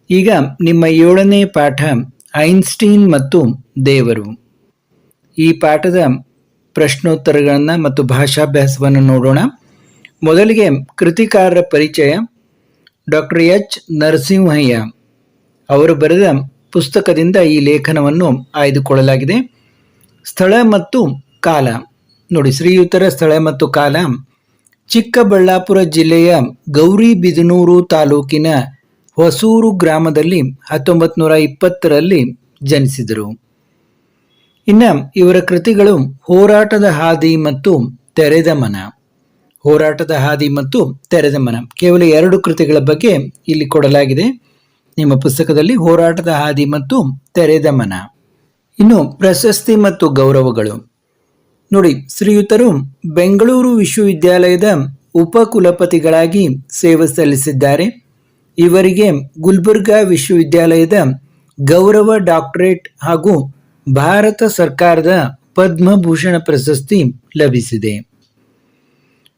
ಈಗ ನಿಮ್ಮ 7ನೇ ಪಾಠ ಐನ್ಸ್ಟೀನ್ ಮತ್ತು ದೇವರು. ಈ ಪಾಠದ ಪ್ರಶ್ನೋತ್ತರಗಳನ್ನು ಮತ್ತು ಭಾಷಾಭ್ಯಾಸವನ್ನು ನೋಡೋಣ. ಮೊದಲಿಗೆ ಕೃತಿಕಾರರ ಪರಿಚಯ. ಡಾಕ್ಟರ್ ಎಚ್ ನರಸಿಂಹಯ್ಯ ಅವರು ಬರೆದ ಪುಸ್ತಕದಿಂದ ಈ ಲೇಖನವನ್ನು ಆಯ್ದುಕೊಳ್ಳಲಾಗಿದೆ. ಸ್ಥಳ ಮತ್ತು ಕಾಲ ನೋಡಿ, ಶ್ರೀಯುತರ ಸ್ಥಳ ಮತ್ತು ಕಾಲ ಚಿಕ್ಕಬಳ್ಳಾಪುರ ಜಿಲ್ಲೆಯ ಗೌರಿಬಿದನೂರು ತಾಲೂಕಿನ ಹೊಸೂರು ಗ್ರಾಮದಲ್ಲಿ 1920ರಲ್ಲಿ ಜನಿಸಿದರು. ಇನ್ನು ಇವರ ಕೃತಿಗಳು ಹೋರಾಟದ ಹಾದಿ ಮತ್ತು ತೆರೆದ ಮನ. ಹೋರಾಟದ ಹಾದಿ ಮತ್ತು ತೆರೆದ ಮನ ಕೇವಲ 2 ಕೃತಿಗಳ ಬಗ್ಗೆ ಇಲ್ಲಿ ಕೊಡಲಾಗಿದೆ ನಿಮ್ಮ ಪುಸ್ತಕದಲ್ಲಿ, ಹೋರಾಟದ ಹಾದಿ ಮತ್ತು ತೆರೆದ ಮನ. ಇನ್ನು ಪ್ರಶಸ್ತಿ ಮತ್ತು ಗೌರವಗಳು ನೋಡಿ, ಶ್ರೀಯುತರು ಬೆಂಗಳೂರು ವಿಶ್ವವಿದ್ಯಾಲಯದ ಉಪಕುಲಪತಿಗಳಾಗಿ ಸೇವೆ ಸಲ್ಲಿಸಿದ್ದಾರೆ. ಇವರಿಗೆ ಗುಲ್ಬರ್ಗಾ ವಿಶ್ವವಿದ್ಯಾಲಯದ ಗೌರವ ಡಾಕ್ಟರೇಟ್ ಹಾಗೂ ಭಾರತ ಸರ್ಕಾರದ ಪದ್ಮಭೂಷಣ ಪ್ರಶಸ್ತಿ ಲಭಿಸಿದೆ.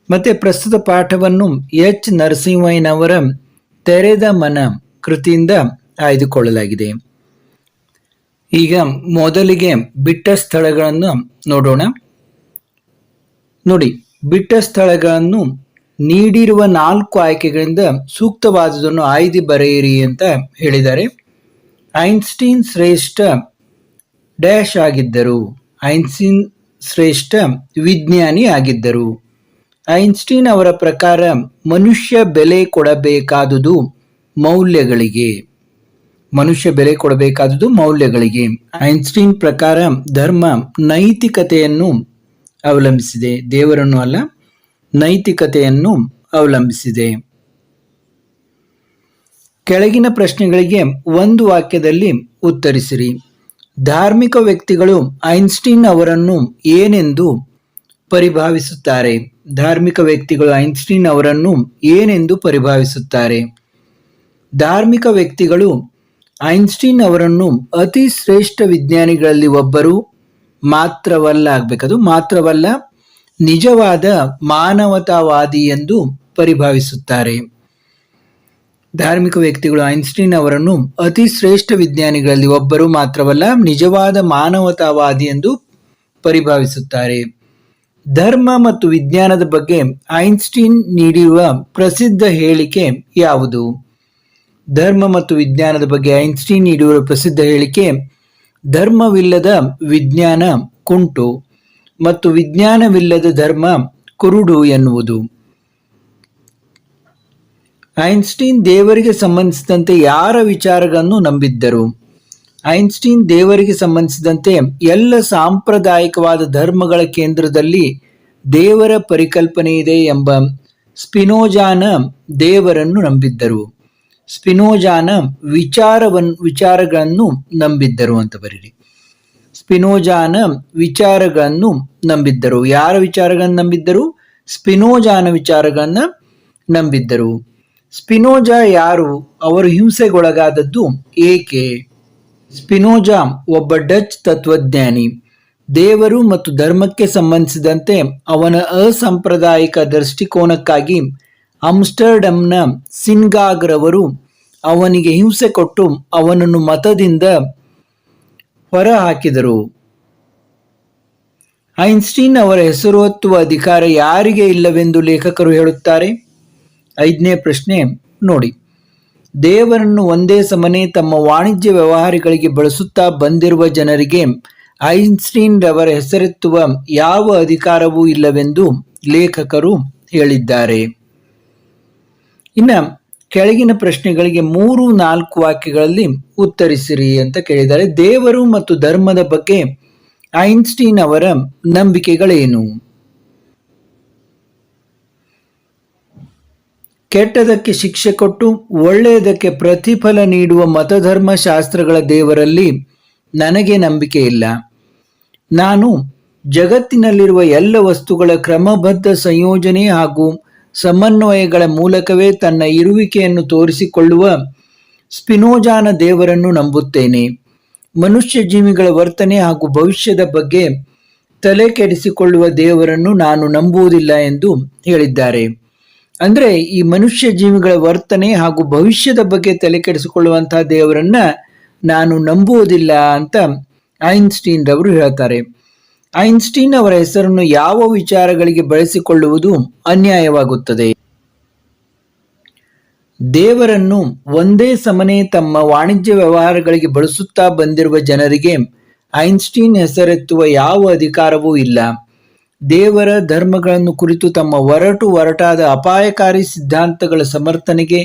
ಮತ್ತೆ ಪ್ರಸ್ತುತ ಪಾಠವನ್ನು ಎಚ್ ನರಸಿಂಹಯ್ಯನವರ ತೆರೆದ ಮನ ಕೃತಿಯಿಂದ ಆಯ್ದುಕೊಳ್ಳಲಾಗಿದೆ. ಈಗ ಮೊದಲಿಗೆ ಬಿಟ್ಟ ಸ್ಥಳಗಳನ್ನು ನೋಡೋಣ. ನೋಡಿ, ಬಿಟ್ಟ ಸ್ಥಳಗಳನ್ನು ನೀಡಿರುವ 4 ಆಯ್ಕೆಗಳಿಂದ ಸೂಕ್ತವಾದುದನ್ನು ಆಯ್ದು ಬರೆಯಿರಿ ಅಂತ ಹೇಳಿದ್ದಾರೆ. ಐನ್ಸ್ಟೀನ್ ಶ್ರೇಷ್ಠ ಡ್ಯಾಶ್ ಆಗಿದ್ದರು. ಐನ್ಸ್ಟೀನ್ ಶ್ರೇಷ್ಠ ವಿಜ್ಞಾನಿ ಆಗಿದ್ದರು. ಐನ್ಸ್ಟೀನ್ ಅವರ ಪ್ರಕಾರ ಮನುಷ್ಯ ಬೆಲೆ ಕೊಡಬೇಕಾದುದು ಮೌಲ್ಯಗಳಿಗೆ. ಮನುಷ್ಯ ಬೆಲೆ ಕೊಡಬೇಕಾದುದು ಮೌಲ್ಯಗಳಿಗೆ. ಐನ್ಸ್ಟೀನ್ ಪ್ರಕಾರ ಧರ್ಮ ನೈತಿಕತೆಯನ್ನು ಅವಲಂಬಿಸಿದೆ, ದೇವರನ್ನು ಅಲ್ಲ, ನೈತಿಕತೆಯನ್ನು ಅವಲಂಬಿಸಿದೆ. ಕೆಳಗಿನ ಪ್ರಶ್ನೆಗಳಿಗೆ ಒಂದು ವಾಕ್ಯದಲ್ಲಿ ಉತ್ತರಿಸಿರಿ. ಧಾರ್ಮಿಕ ವ್ಯಕ್ತಿಗಳು ಐನ್ಸ್ಟೀನ್ ಅವರನ್ನು ಏನೆಂದು ಪರಿಭಾವಿಸುತ್ತಾರೆ? ಧಾರ್ಮಿಕ ವ್ಯಕ್ತಿಗಳು ಐನ್ಸ್ಟೀನ್ ಅವರನ್ನು ಏನೆಂದು ಪರಿಭಾವಿಸುತ್ತಾರೆ? ಧಾರ್ಮಿಕ ವ್ಯಕ್ತಿಗಳು ಐನ್ಸ್ಟೀನ್ ಅವರನ್ನು ಅತಿ ಶ್ರೇಷ್ಠ ವಿಜ್ಞಾನಿಗಳಲ್ಲಿ ಒಬ್ಬರು ಮಾತ್ರವಲ್ಲ ಆಗಬೇಕದು ಮಾತ್ರವಲ್ಲ ನಿಜವಾದ ಮಾನವತಾವಾದಿ ಎಂದು ಪರಿಭಾವಿಸುತ್ತಾರೆ. ಧಾರ್ಮಿಕ ವ್ಯಕ್ತಿಗಳು ಐನ್ಸ್ಟೀನ್ ಅವರನ್ನು ಅತಿ ಶ್ರೇಷ್ಠ ವಿಜ್ಞಾನಿಗಳಲ್ಲಿ ಒಬ್ಬರು ಮಾತ್ರವಲ್ಲ ನಿಜವಾದ ಮಾನವತಾವಾದಿ ಎಂದು ಪರಿಭಾವಿಸುತ್ತಾರೆ. ಧರ್ಮ ಮತ್ತು ವಿಜ್ಞಾನದ ಬಗ್ಗೆ ಐನ್ಸ್ಟೀನ್ ನೀಡಿರುವ ಪ್ರಸಿದ್ಧ ಹೇಳಿಕೆ ಯಾವುದು? ಧರ್ಮ ಮತ್ತು ವಿಜ್ಞಾನದ ಬಗ್ಗೆ ಐನ್ಸ್ಟೀನ್ ನೀಡಿರುವ ಪ್ರಸಿದ್ಧ ಹೇಳಿಕೆ ಧರ್ಮವಿಲ್ಲದ ವಿಜ್ಞಾನ ಕುಂಟು ಮತ್ತು ವಿಜ್ಞಾನವಿಲ್ಲದ ಧರ್ಮ ಕುರುಡು ಎನ್ನುವುದು. ಐನ್ಸ್ಟೀನ್ ದೇವರಿಗೆ ಸಂಬಂಧಿಸಿದಂತೆ ಯಾರ ವಿಚಾರಗಳನ್ನು ನಂಬಿದ್ದರು? ಐನ್ಸ್ಟೀನ್ ದೇವರಿಗೆ ಸಂಬಂಧಿಸಿದಂತೆ ಎಲ್ಲ ಸಾಂಪ್ರದಾಯಿಕವಾದ ಧರ್ಮಗಳ ಕೇಂದ್ರದಲ್ಲಿ ದೇವರ ಪರಿಕಲ್ಪನೆ ಇದೆ ಎಂಬ ಸ್ಪಿನೋಜಾನ ದೇವರನ್ನು ನಂಬಿದ್ದರು. ಸ್ಪಿನೋಜಾನ ವಿಚಾರಗಳನ್ನು ನಂಬಿದ್ದರು ಅಂತ ಬರೀರಿ. ಸ್ಪಿನೋಜಾನ ವಿಚಾರಗಳನ್ನು ನಂಬಿದ್ದರು. ಯಾರ ವಿಚಾರಗಳನ್ನು ನಂಬಿದ್ದರು? ಸ್ಪಿನೋಜಾನ ವಿಚಾರಗಳನ್ನು ನಂಬಿದ್ದರು. ಸ್ಪಿನೋಜಾ ಯಾರು? ಅವರು ಹಿಂಸೆಗೊಳಗಾದದ್ದು ಏಕೆ? ಸ್ಪಿನೋಜಾ ಒಬ್ಬ ಡಚ್ ತತ್ವಜ್ಞಾನಿ. ದೇವರು ಮತ್ತು ಧರ್ಮಕ್ಕೆ ಸಂಬಂಧಿಸಿದಂತೆ ಅವನ ಅಸಾಂಪ್ರದಾಯಿಕ ದೃಷ್ಟಿಕೋನಕ್ಕಾಗಿ ಆಮ್ಸ್ಟರ್ಡಮ್ನ ಸಿನ್ಗಾಗ್ ರವರು ಅವನಿಗೆ ಹಿಂಸೆ ಕೊಟ್ಟು ಅವನನ್ನು ಮತದಿಂದ ಹೊರಹಾಕಿದರು. ಐನ್ಸ್ಟೀನ್ ಅವರ ಹೆಸರು ಹೊತ್ತುವ ಅಧಿಕಾರ ಯಾರಿಗೆ ಇಲ್ಲವೆಂದು ಲೇಖಕರು ಹೇಳುತ್ತಾರೆ? 5ನೇ ಪ್ರಶ್ನೆ ನೋಡಿ, ದೇವರನ್ನು ಒಂದೇ ಸಮನೆ ತಮ್ಮ ವಾಣಿಜ್ಯ ವ್ಯವಹಾರಗಳಿಗೆ ಬಳಸುತ್ತಾ ಬಂದಿರುವ ಜನರಿಗೆ ಐನ್ಸ್ಟೀನ್ ರವರ ಹೆಸರೆತ್ತುವ ಯಾವ ಅಧಿಕಾರವೂ ಇಲ್ಲವೆಂದು ಲೇಖಕರು ಹೇಳಿದ್ದಾರೆ. ಇನ್ನು ಕೆಳಗಿನ ಪ್ರಶ್ನೆಗಳಿಗೆ 3-4 ವಾಕ್ಯಗಳಲ್ಲಿ ಉತ್ತರಿಸಿರಿ ಅಂತ ಕೇಳಿದ್ದಾರೆ. ದೇವರು ಮತ್ತು ಧರ್ಮದ ಬಗ್ಗೆ ಐನ್ಸ್ಟೀನ್ ಅವರ ನಂಬಿಕೆಗಳೇನು? ಕೆಟ್ಟದಕ್ಕೆ ಶಿಕ್ಷೆ ಕೊಟ್ಟು ಒಳ್ಳೆಯದಕ್ಕೆ ಪ್ರತಿಫಲ ನೀಡುವ ಮತಧರ್ಮ ಶಾಸ್ತ್ರಗಳ ದೇವರಲ್ಲಿ ನನಗೆ ನಂಬಿಕೆ ಇಲ್ಲ. ನಾನು ಜಗತ್ತಿನಲ್ಲಿರುವ ಎಲ್ಲ ವಸ್ತುಗಳ ಕ್ರಮಬದ್ಧ ಸಂಯೋಜನೆ ಹಾಗೂ ಸಮನ್ವಯಗಳ ಮೂಲಕವೇ ತನ್ನ ಇರುವಿಕೆಯನ್ನು ತೋರಿಸಿಕೊಳ್ಳುವ ಸ್ಪಿನೋಜಾನ ದೇವರನ್ನು ನಂಬುತ್ತೇನೆ. ಮನುಷ್ಯ ಜೀವಿಗಳ ವರ್ತನೆ ಹಾಗೂ ಭವಿಷ್ಯದ ಬಗ್ಗೆ ತಲೆ ಕೆಡಿಸಿಕೊಳ್ಳುವ ದೇವರನ್ನು ನಾನು ನಂಬುವುದಿಲ್ಲ ಎಂದು ಹೇಳಿದ್ದಾರೆ. ಅಂದ್ರೆ ಈ ಮನುಷ್ಯ ಜೀವಿಗಳ ವರ್ತನೆ ಹಾಗೂ ಭವಿಷ್ಯದ ಬಗ್ಗೆ ತಲೆ ಕೆಡಿಸಿಕೊಳ್ಳುವಂತಹ ದೇವರನ್ನ ನಾನು ನಂಬುವುದಿಲ್ಲ ಅಂತ ಐನ್ಸ್ಟೀನ್ ರವರು ಹೇಳ್ತಾರೆ. ಐನ್ಸ್ಟೀನ್ ಅವರ ಹೆಸರನ್ನು ಯಾವ ವಿಚಾರಗಳಿಗೆ ಬಳಸಿಕೊಳ್ಳುವುದು ಅನ್ಯಾಯವಾಗುತ್ತದೆ. ದೇವರನ್ನು ಒಂದೇ ಸಮನೆ ತಮ್ಮ ವಾಣಿಜ್ಯ ವ್ಯವಹಾರಗಳಿಗೆ ಬಳಸುತ್ತಾ ಬಂದಿರುವ ಜನರಿಗೆ ಐನ್ಸ್ಟೀನ್ ಹೆಸರೆತ್ತುವ ಯಾವ ಅಧಿಕಾರವೂ ಇಲ್ಲ. ದೇವರ ಧರ್ಮಗಳನ್ನು ಕುರಿತು ತಮ್ಮ ಒರಟಾದ ಅಪಾಯಕಾರಿ ಸಿದ್ಧಾಂತಗಳ ಸಮರ್ಥನೆಗೆ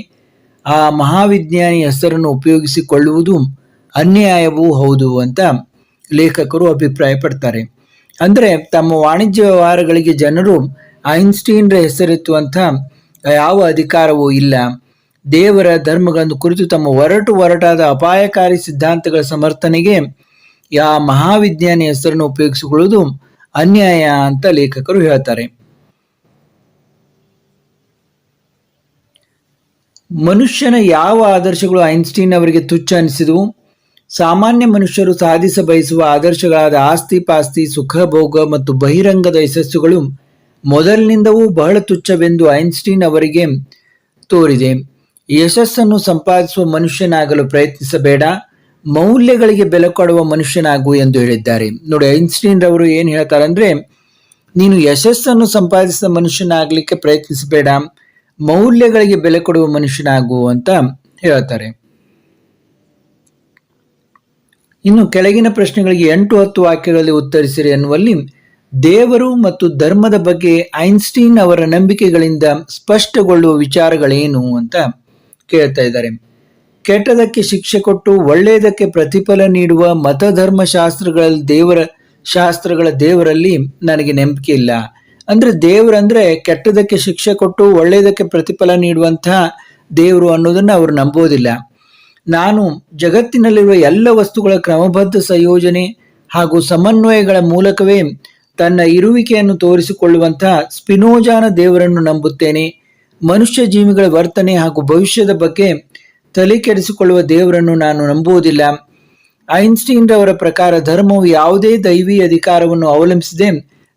ಆ ಮಹಾವಿಜ್ಞಾನಿ ಹೆಸರನ್ನು ಉಪಯೋಗಿಸಿಕೊಳ್ಳುವುದು ಅನ್ಯಾಯವೂ ಹೌದು ಅಂತ ಲೇಖಕರು ಅಭಿಪ್ರಾಯಪಡ್ತಾರೆ. ಅಂದರೆ ತಮ್ಮ ವಾಣಿಜ್ಯ ವ್ಯವಹಾರಗಳಿಗೆ ಜನರು ಐನ್ಸ್ಟೀನ್ರ ಹೆಸರೆತ್ತುವಂಥ ಯಾವ ಅಧಿಕಾರವೂ ಇಲ್ಲ. ದೇವರ ಧರ್ಮಗಳನ್ನು ಕುರಿತು ತಮ್ಮ ಒರಟಾದ ಅಪಾಯಕಾರಿ ಸಿದ್ಧಾಂತಗಳ ಸಮರ್ಥನೆಗೆ ಆ ಮಹಾವಿಜ್ಞಾನಿ ಹೆಸರನ್ನು ಉಪಯೋಗಿಸಿಕೊಳ್ಳುವುದು ಅನ್ಯಾಯ ಅಂತ ಲೇಖಕರು ಹೇಳ್ತಾರೆ. ಮನುಷ್ಯನ ಯಾವ ಆದರ್ಶಗಳು ಐನ್ಸ್ಟೀನ್ ಅವರಿಗೆ ತುಚ್ಛ ಅನಿಸಿದವು? ಸಾಮಾನ್ಯ ಮನುಷ್ಯರು ಸಾಧಿಸ ಬಯಸುವ ಆದರ್ಶಗಳಾದ ಆಸ್ತಿ ಪಾಸ್ತಿ, ಸುಖ ಭೋಗ ಮತ್ತು ಬಹಿರಂಗದ ಯಶಸ್ಸುಗಳು ಮೊದಲಿನಿಂದವೂ ಬಹಳ ತುಚ್ಛವೆಂದು ಐನ್ಸ್ಟೀನ್ ಅವರಿಗೆ ತೋರಿದೆ. ಯಶಸ್ಸನ್ನು ಸಂಪಾದಿಸುವ ಮನುಷ್ಯನಾಗಲು ಪ್ರಯತ್ನಿಸಬೇಡ, ಮೌಲ್ಯಗಳಿಗೆ ಬೆಲೆ ಕೊಡುವ ಮನುಷ್ಯನಾಗು ಎಂದು ಹೇಳಿದ್ದಾರೆ. ನೋಡಿ, ಐನ್ಸ್ಟೀನ್ ರವರು ಏನ್ ಹೇಳ್ತಾರೆ ಅಂದ್ರೆ, ನೀನು ಯಶಸ್ಸನ್ನು ಸಂಪಾದಿಸಿದ ಮನುಷ್ಯನಾಗ್ಲಿಕ್ಕೆ ಪ್ರಯತ್ನಿಸಬೇಡ, ಮೌಲ್ಯಗಳಿಗೆ ಬೆಲೆ ಕೊಡುವ ಮನುಷ್ಯನಾಗು ಅಂತ ಹೇಳ್ತಾರೆ. ಇನ್ನು ಕೆಳಗಿನ ಪ್ರಶ್ನೆಗಳಿಗೆ 8-10 ವಾಕ್ಯಗಳಲ್ಲಿ ಉತ್ತರಿಸಿರಿ ಎನ್ನುವಲ್ಲಿ ದೇವರು ಮತ್ತು ಧರ್ಮದ ಬಗ್ಗೆ ಐನ್ಸ್ಟೀನ್ ಅವರ ನಂಬಿಕೆಗಳಿಂದ ಸ್ಪಷ್ಟಗೊಳ್ಳುವ ವಿಚಾರಗಳೇನು ಅಂತ ಕೇಳ್ತಾ ಇದ್ದಾರೆ. ಕೆಟ್ಟದಕ್ಕೆ ಶಿಕ್ಷೆ ಕೊಟ್ಟು ಒಳ್ಳೆಯದಕ್ಕೆ ಪ್ರತಿಫಲ ನೀಡುವ ಶಾಸ್ತ್ರಗಳ ದೇವರಲ್ಲಿ ನನಗೆ ನಂಬಿಕೆ ಇಲ್ಲ. ಅಂದ್ರೆ ದೇವರಂದ್ರೆ ಕೆಟ್ಟದಕ್ಕೆ ಶಿಕ್ಷೆ ಕೊಟ್ಟು ಒಳ್ಳೆಯದಕ್ಕೆ ಪ್ರತಿಫಲ ನೀಡುವಂತಹ ದೇವರು ಅನ್ನೋದನ್ನ ಅವರು ನಂಬೋದಿಲ್ಲ. ನಾನು ಜಗತ್ತಿನಲ್ಲಿರುವ ಎಲ್ಲ ವಸ್ತುಗಳ ಕ್ರಮಬದ್ಧ ಸಂಯೋಜನೆ ಹಾಗೂ ಸಮನ್ವಯಗಳ ಮೂಲಕವೇ ತನ್ನ ಇರುವಿಕೆಯನ್ನು ತೋರಿಸಿಕೊಳ್ಳುವಂತಹ ಸ್ಪಿನೋಜಾನ ದೇವರನ್ನು ನಂಬುತ್ತೇನೆ. ಮನುಷ್ಯ ಜೀವಿಗಳ ವರ್ತನೆ ಹಾಗೂ ಭವಿಷ್ಯದ ಬಗ್ಗೆ ತಲೆ ಕೆಡಿಸಿಕೊಳ್ಳುವ ದೇವರನ್ನು ನಾನು ನಂಬುವುದಿಲ್ಲ. ಐನ್ಸ್ಟೀನ್ ರವರ ಪ್ರಕಾರ ಧರ್ಮವು ಯಾವುದೇ ದೈವಿ ಅಧಿಕಾರವನ್ನು ಅವಲಂಬಿಸದೆ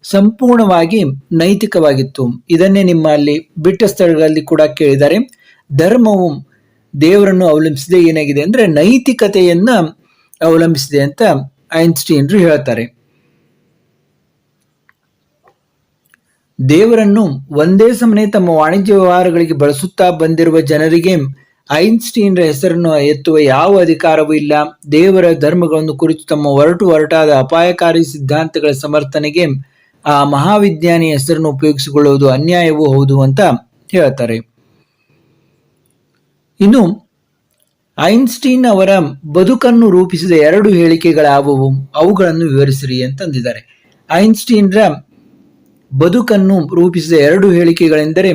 ಸಂಪೂರ್ಣವಾಗಿ ನೈತಿಕವಾಗಿತ್ತು. ಇದನ್ನೇ ನಿಮ್ಮಲ್ಲಿ ಬಿಟ್ಟ ಸ್ಥಳಗಳಲ್ಲಿ ಕೂಡ ಕೇಳಿದ್ದಾರೆ. ಧರ್ಮವು ದೇವರನ್ನು ಅವಲಂಬಿಸದೆ ಏನಾಗಿದೆ ಅಂದ್ರೆ ನೈತಿಕತೆಯನ್ನ ಅವಲಂಬಿಸಿದೆ ಅಂತ ಐನ್ಸ್ಟೀನ್ ಹೇಳ್ತಾರೆ. ದೇವರನ್ನು ಒಂದೇ ಸಮನೆ ತಮ್ಮ ವಾಣಿಜ್ಯ ವ್ಯವಹಾರಗಳಿಗೆ ಬಳಸುತ್ತಾ ಬಂದಿರುವ ಜನರಿಗೆ ಐನ್ಸ್ಟೀನ್ರ ಹೆಸರನ್ನು ಎತ್ತುವ ಯಾವ ಅಧಿಕಾರವೂ ಇಲ್ಲ. ದೇವರ ಧರ್ಮಗಳನ್ನು ಕುರಿತು ತಮ್ಮ ಒರಟಾದ ಅಪಾಯಕಾರಿ ಸಿದ್ಧಾಂತಗಳ ಸಮರ್ಥನೆಗೆ ಆ ಮಹಾವಿಜ್ಞಾನಿ ಹೆಸರನ್ನು ಉಪಯೋಗಿಸಿಕೊಳ್ಳುವುದು ಅನ್ಯಾಯವೂ ಹೌದು ಅಂತ ಹೇಳ್ತಾರೆ. ಇನ್ನು ಐನ್ಸ್ಟೀನ್ ಅವರ ಬದುಕನ್ನು ರೂಪಿಸಿದ 2 ಹೇಳಿಕೆಗಳಾವುವು? ಅವುಗಳನ್ನು ವಿವರಿಸಿರಿ ಅಂತಂದಿದ್ದಾರೆ. ಐನ್ಸ್ಟೀನ್ರ ಬದುಕನ್ನು ರೂಪಿಸಿದ 2 ಹೇಳಿಕೆಗಳೆಂದರೆ,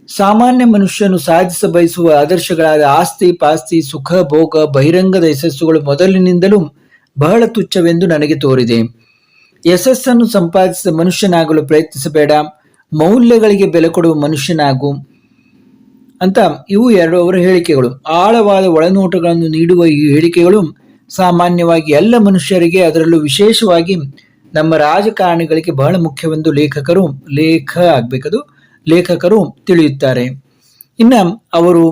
ಸಾಮಾನ್ಯ ಮನುಷ್ಯನು ಸಾಧಿಸ ಬಯಸುವ ಆದರ್ಶಗಳಾದ ಆಸ್ತಿ ಪಾಸ್ತಿ, ಸುಖ ಭೋಗ, ಬಹಿರಂಗದ ಯಶಸ್ಸುಗಳು ಮೊದಲಿನಿಂದಲೂ ಬಹಳ ತುಚ್ಛವೆಂದು ನನಗೆ ತೋರಿದೆ. ಯಶಸ್ಸನ್ನು ಸಂಪಾದಿಸಿದ ಮನುಷ್ಯನಾಗಲು ಪ್ರಯತ್ನಿಸಬೇಡ, ಮೌಲ್ಯಗಳಿಗೆ ಬೆಲೆ ಕೊಡುವ ಮನುಷ್ಯನಾಗು ಅಂತ ಇವು 2 ಅವರ ಹೇಳಿಕೆಗಳು. ಆಳವಾದ ಒಳನೋಟಗಳನ್ನು ನೀಡುವ ಈ ಹೇಳಿಕೆಗಳು ಸಾಮಾನ್ಯವಾಗಿ ಎಲ್ಲ ಮನುಷ್ಯರಿಗೆ, ಅದರಲ್ಲೂ ವಿಶೇಷವಾಗಿ ನಮ್ಮ ರಾಜಕಾರಣಿಗಳಿಗೆ ಬಹಳ ಮುಖ್ಯವೆಂದು ಲೇಖಕರು ತಿಳಿಯುತ್ತಾರೆ. ಇನ್ನ ಅವರು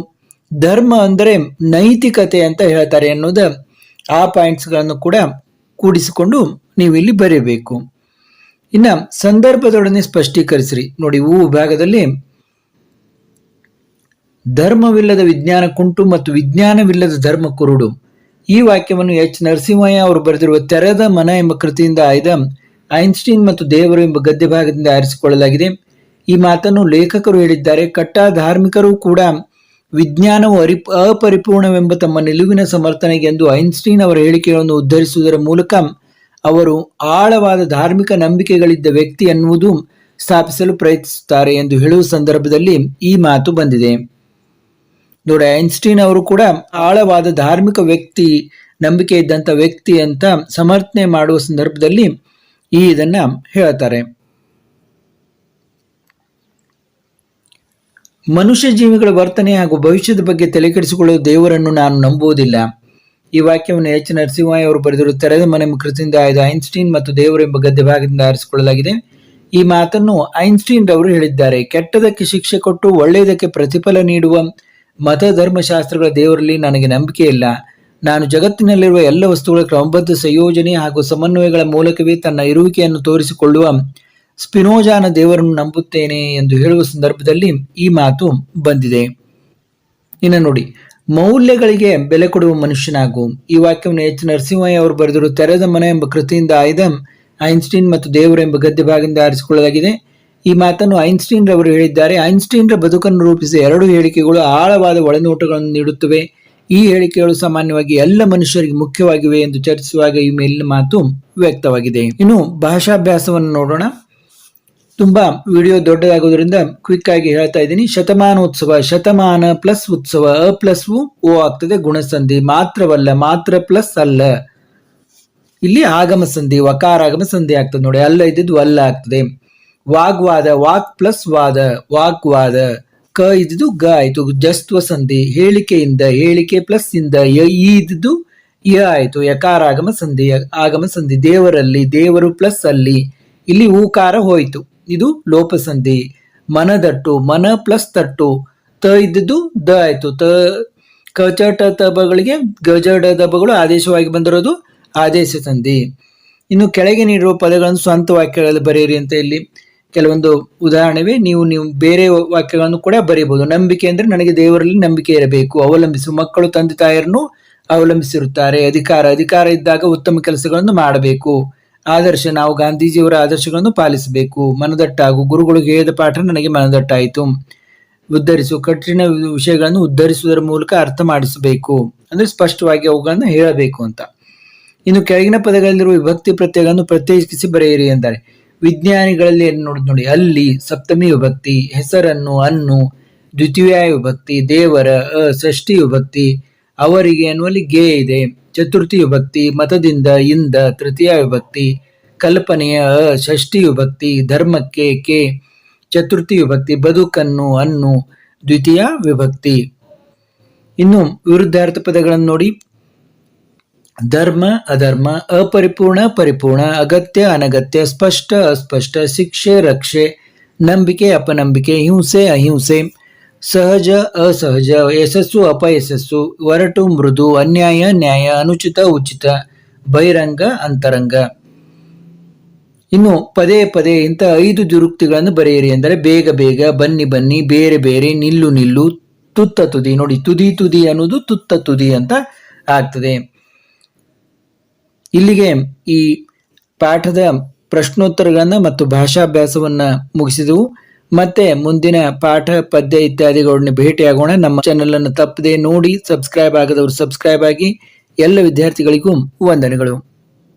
ಧರ್ಮ ಅಂದರೆ ನೈತಿಕತೆ ಅಂತ ಹೇಳ್ತಾರೆ ಅನ್ನೋದ ಆ ಪಾಯಿಂಟ್ಸ್ಗಳನ್ನು ಕೂಡ ಕೂಡಿಸಿಕೊಂಡು ನೀವು ಇಲ್ಲಿ ಬರೆಯಬೇಕು. ಇನ್ನ ಸಂದರ್ಭದೊಡನೆ ಸ್ಪಷ್ಟೀಕರಿಸಿರಿ. ನೋಡಿ, ಹೂ ವಿಭಾಗದಲ್ಲಿ ಧರ್ಮವಿಲ್ಲದ ವಿಜ್ಞಾನ ಕುಂಟು ಮತ್ತು ವಿಜ್ಞಾನವಿಲ್ಲದ ಧರ್ಮ ಕುರುಡು. ಈ ವಾಕ್ಯವನ್ನು ಎಚ್ ನರಸಿಂಹಯ್ಯ ಅವರು ಬರೆದಿರುವ ತೆರೆದ ಮನ ಎಂಬ ಕೃತಿಯಿಂದ ಆಯ್ದ ಐನ್ಸ್ಟೀನ್ ಮತ್ತು ದೇವರು ಎಂಬ ಗದ್ಯ ಭಾಗದಿಂದ ಆರಿಸಿಕೊಳ್ಳಲಾಗಿದೆ. ಈ ಮಾತನ್ನು ಲೇಖಕರು ಹೇಳಿದ್ದಾರೆ. ಕಟ್ಟ ಧಾರ್ಮಿಕರು ಕೂಡ ವಿಜ್ಞಾನವು ಅಪರಿಪೂರ್ಣವೆಂಬ ತಮ್ಮ ನಿಲುವಿನ ಸಮರ್ಥನೆಗೆ ಎಂದು ಐನ್ಸ್ಟೀನ್ ಅವರ ಹೇಳಿಕೆಗಳನ್ನು ಉದ್ಧರಿಸುವುದರ ಮೂಲಕ ಅವರು ಆಳವಾದ ಧಾರ್ಮಿಕ ನಂಬಿಕೆಗಳಿದ್ದ ವ್ಯಕ್ತಿ ಎನ್ನುವುದು ಸ್ಥಾಪಿಸಲು ಪ್ರಯತ್ನಿಸುತ್ತಾರೆ ಎಂದು ಹೇಳುವ ಸಂದರ್ಭದಲ್ಲಿ ಈ ಮಾತು ಬಂದಿದೆ. ನೋಡಿ, ಐನ್ಸ್ಟೀನ್ ಅವರು ಕೂಡ ಆಳವಾದ ಧಾರ್ಮಿಕ ನಂಬಿಕೆ ಇದ್ದಂತ ವ್ಯಕ್ತಿ ಅಂತ ಸಮರ್ಥನೆ ಮಾಡುವ ಸಂದರ್ಭದಲ್ಲಿ ಇದನ್ನ ಹೇಳ್ತಾರೆ. ಮನುಷ್ಯ ಜೀವಿಗಳ ವರ್ತನೆ ಹಾಗೂ ಭವಿಷ್ಯದ ಬಗ್ಗೆ ತಲೆಕೆಡಿಸಿಕೊಳ್ಳುವ ದೇವರನ್ನು ನಾನು ನಂಬುವುದಿಲ್ಲ. ಈ ವಾಕ್ಯವನ್ನು ಎಚ್ ನರಸಿಂಹಯ್ಯ ಅವರು ಬರೆದಿರುವ ತೆರೆದ ಮನೆ ಕೃತಿಯಿಂದ ಆಯ್ದ ಐನ್ಸ್ಟೀನ್ ಮತ್ತು ದೇವರು ಎಂಬ ಗದ್ಯ ಭಾಗದಿಂದ ಆರಿಸಿಕೊಳ್ಳಲಾಗಿದೆ. ಈ ಮಾತನ್ನು ಐನ್ಸ್ಟೀನ್ ರವರು ಹೇಳಿದ್ದಾರೆ. ಕೆಟ್ಟದಕ್ಕೆ ಶಿಕ್ಷೆ ಕೊಟ್ಟು ಒಳ್ಳೆಯದಕ್ಕೆ ಪ್ರತಿಫಲ ನೀಡುವ ಮತ ಧರ್ಮಶಾಸ್ತ್ರಗಳ ದೇವರಲ್ಲಿ ನನಗೆ ನಂಬಿಕೆ ಇಲ್ಲ. ನಾನು ಜಗತ್ತಿನಲ್ಲಿರುವ ಎಲ್ಲ ವಸ್ತುಗಳ ಕ್ರಮಬದ್ಧ ಸಂಯೋಜನೆ ಹಾಗೂ ಸಮನ್ವಯಗಳ ಮೂಲಕವೇ ತನ್ನ ಇರುವಿಕೆಯನ್ನು ತೋರಿಸಿಕೊಳ್ಳುವ ಸ್ಪಿನೋಜಾನ ದೇವರನ್ನು ನಂಬುತ್ತೇನೆ ಎಂದು ಹೇಳುವ ಸಂದರ್ಭದಲ್ಲಿ ಈ ಮಾತು ಬಂದಿದೆ. ಇನ್ನು ನೋಡಿ, ಮೌಲ್ಯಗಳಿಗೆ ಬೆಲೆ ಕೊಡುವ ಮನುಷ್ಯನಾಗು. ಈ ವಾಕ್ಯವನ್ನು ಎಚ್ ನರಸಿಂಹಯ್ಯ ಅವರು ಬರೆದರು. ತೆರೆದ ಮನೆ ಎಂಬ ಕೃತಿಯಿಂದ ಆಯ್ದ ಐನ್ಸ್ಟೀನ್ ಮತ್ತು ದೇವರು ಎಂಬ ಗದ್ಯ ಭಾಗದಿಂದ ಆರಿಸಿಕೊಳ್ಳಲಾಗಿದೆ. ಈ ಮಾತನ್ನು ಐನ್ಸ್ಟೀನ್ ರವರು ಹೇಳಿದ್ದಾರೆ. ಐನ್ಸ್ಟೀನ್ ರ ಬದುಕನ್ನು ರೂಪಿಸಿದ 2 ಹೇಳಿಕೆಗಳು ಆಳವಾದ ಒಳನೋಟಗಳನ್ನು ನೀಡುತ್ತವೆ. ಈ ಹೇಳಿಕೆಗಳು ಸಾಮಾನ್ಯವಾಗಿ ಎಲ್ಲ ಮನುಷ್ಯರಿಗೆ ಮುಖ್ಯವಾಗಿವೆ ಎಂದು ಚರ್ಚಿಸುವಾಗ ಈ ಮೇಲಿನ ಮಾತು ವ್ಯಕ್ತವಾಗಿದೆ. ಇನ್ನು ಭಾಷಾಭ್ಯಾಸವನ್ನು ನೋಡೋಣ. ತುಂಬಾ ವಿಡಿಯೋ ದೊಡ್ಡದಾಗೋದ್ರಿಂದ ಕ್ವಿಕ್ ಆಗಿ ಹೇಳ್ತಾ ಇದ್ದೀನಿ. ಶತಮಾನೋತ್ಸವ, ಶತಮಾನ ಪ್ಲಸ್ ಉತ್ಸವ, ಅ ಪ್ಲಸ್ ಓ ಆಗ್ತದೆ ಗುಣಸಂಧಿ. ಮಾತ್ರವಲ್ಲ, ಮಾತ್ರ ಪ್ಲಸ್ ಅಲ್ಲ. ಇಲ್ಲಿ ಆಗಮ ಸಂಧಿ, ವಕಾರಾಗಮ ಸಂಧಿ ಆಗ್ತದೆ ನೋಡಿ. ಅಲ್ಲ ಇದ್ದಿದ್ದು ಅಲ್ಲ ಆಗ್ತದೆ. ವಾಗ್ವಾದ, ವಾಕ್ ಪ್ಲಸ್ ವಾದ, ವಾಗ್ವಾದ. ಕ ಇದ್ದಿದ್ದು ಗ ಆಯ್ತು, ಜಸ್ತ್ವ ಸಂಧಿ. ಹೇಳಿಕೆಯಿಂದ, ಹೇಳಿಕೆ ಪ್ಲಸ್ ಇಂದ. ಈ ಇದ್ದಿದ್ದು ಯ ಆಯ್ತು, ಯಕಾರಾಗಮ ಸಂಧಿ, ಆಗಮ ಸಂಧಿ. ದೇವರಲ್ಲಿ, ದೇವರು ಪ್ಲಸ್ ಅಲ್ಲಿ. ಇಲ್ಲಿ ಊಕಾರ ಹೋಯ್ತು, ಇದು ಲೋಪ ಸಂಧಿ. ಮನದಟ್ಟು, ಮನ ಪ್ಲಸ್ ತಟ್ಟು. ತ ಇದ್ದಿದ್ದು ದ ಆಯ್ತು. ತ ಕಚ ಟ ತಬಗಳಿಗೆ ಗಜ ಡ ದಬಗಳು ಆದೇಶವಾಗಿ ಬಂದಿರೋದು ಆದೇಶ ಸಂಧಿ. ಇನ್ನು ಕೆಳಗೆ ನೀಡಿರುವ ಪದಗಳನ್ನು ಸ್ವಂತ ವಾಕ್ಯಗಳಲ್ಲಿ ಬರೆಯಿರಿ ಅಂತ ಇಲ್ಲಿ ಕೆಲವೊಂದು ಉದಾಹರಣೆವೆ. ನೀವು ಬೇರೆ ವಾಕ್ಯಗಳನ್ನು ಕೂಡ ಬರೀಬಹುದು. ನಂಬಿಕೆ ಅಂದ್ರೆ ನನಗೆ ದೇವರಲ್ಲಿ ನಂಬಿಕೆ ಇರಬೇಕು. ಅವಲಂಬಿಸು, ಮಕ್ಕಳು ತಂದೆ ತಾಯಿಯರನ್ನು ಅವಲಂಬಿಸಿರುತ್ತಾರೆ. ಅಧಿಕಾರ, ಅಧಿಕಾರ ಇದ್ದಾಗ ಉತ್ತಮ ಕೆಲಸಗಳನ್ನು ಮಾಡಬೇಕು. ಆದರ್ಶ, ನಾವು ಗಾಂಧೀಜಿಯವರ ಆದರ್ಶಗಳನ್ನು ಪಾಲಿಸಬೇಕು. ಮನದಟ್ಟಾಗು, ಗುರುಗಳಿಗೆ ಹೇಳಿದ ಪಾಠ ನನಗೆ ಮನದಟ್ಟಾಯಿತು. ಉದ್ಧರಿಸು, ಕಠಿಣ ವಿಷಯಗಳನ್ನು ಉದ್ಧರಿಸುವುದರ ಮೂಲಕ ಅರ್ಥ ಮಾಡಿಸಬೇಕು. ಅಂದ್ರೆ ಸ್ಪಷ್ಟವಾಗಿ ಅವುಗಳನ್ನು ಹೇಳಬೇಕು ಅಂತ. ಇನ್ನು ಕೆಳಗಿನ ಪದಗಳಲ್ಲಿರುವ ವಿಭಕ್ತಿ ಪ್ರತ್ಯಯಗಳನ್ನು ಪ್ರತ್ಯೇಕಿಸಿ ಬರೆಯಿರಿ ಎಂದರೆ ವಿಜ್ಞಾನಿಗಳಲ್ಲಿ ಏನು ನೋಡಿ, ಅಲ್ಲಿ ಸಪ್ತಮಿ ವಿಭಕ್ತಿ, ಹೆಸರನ್ನು ಅನ್ನು ದ್ವಿತೀಯ ವಿಭಕ್ತಿ, ದೇವರ ಷಷ್ಠಿ ವಿಭಕ್ತಿ, ಅವರಿಗೆ ಅನ್ನುವಲ್ಲಿ ಗೆ ಇದೆ, ಚತುರ್ಥಿ ವಿಭಕ್ತಿ, ಮತದಿಂದ ಇಂದ ತೃತೀಯ ವಿಭಕ್ತಿ, ಕಲ್ಪನೆಯ ಷಷ್ಠಿ ವಿಭಕ್ತಿ, ಧರ್ಮಕ್ಕೆ ಕೆ ಚತುರ್ಥಿ ವಿಭಕ್ತಿ, ಬದುಕನ್ನು ಅನ್ನು ದ್ವಿತೀಯ ವಿಭಕ್ತಿ. ಇನ್ನು ವಿರುದ್ಧಾರ್ಥ ಪದಗಳನ್ನು ನೋಡಿ. ಧರ್ಮ ಅಧರ್ಮ, ಅಪರಿಪೂರ್ಣ ಪರಿಪೂರ್ಣ, ಅಗತ್ಯ ಅನಗತ್ಯ, ಸ್ಪಷ್ಟ ಅಸ್ಪಷ್ಟ, ಶಿಕ್ಷೆ ರಕ್ಷೆ, ನಂಬಿಕೆ ಅಪನಂಬಿಕೆ, ಹಿಂಸೆ ಅಹಿಂಸೆ, ಸಹಜ ಅಸಹಜ, ಯಶಸ್ಸು ಅಪಯಶಸ್ಸು, ಒರಟು ಮೃದು, ಅನ್ಯಾಯ ನ್ಯಾಯ, ಅನುಚಿತ ಉಚಿತ, ಬಹಿರಂಗ ಅಂತರಂಗ. ಇನ್ನು ಪದೇ ಪದೇ ಇಂಥ 5 ದುರುಕ್ತಿಗಳನ್ನು ಬರೆಯಿರಿ ಎಂದರೆ ಬೇಗ ಬೇಗ, ಬನ್ನಿ ಬನ್ನಿ, ಬೇರೆ ಬೇರೆ, ನಿಲ್ಲು ನಿಲ್ಲು, ತುತ್ತ ತುದಿ. ನೋಡಿ, ತುದಿ ತುದಿ ಅನ್ನೋದು ತುತ್ತ ತುದಿ ಅಂತ ಆಗ್ತದೆ. ಇಲ್ಲಿಗೆ ಈ ಪಾಠದ ಪ್ರಶ್ನೋತ್ತರಗಳನ್ನ ಮತ್ತು ಭಾಷಾಭ್ಯಾಸವನ್ನ ಮುಗಿಸಿದೆವು. ಮತ್ತೆ ಮುಂದಿನ ಪಾಠ, ಪದ್ಯ ಇತ್ಯಾದಿಗಳನ್ನ ಭೇಟಿಯಾಗೋಣ. ನಮ್ಮ ಚಾನೆಲ್ ಅನ್ನು ತಪ್ಪದೆ ನೋಡಿ, ಸಬ್ಸ್ಕ್ರೈಬ್ ಆಗದವರು ಸಬ್ಸ್ಕ್ರೈಬ್ ಆಗಿ. ಎಲ್ಲ ವಿದ್ಯಾರ್ಥಿಗಳಿಗೂ ವಂದನೆಗಳು.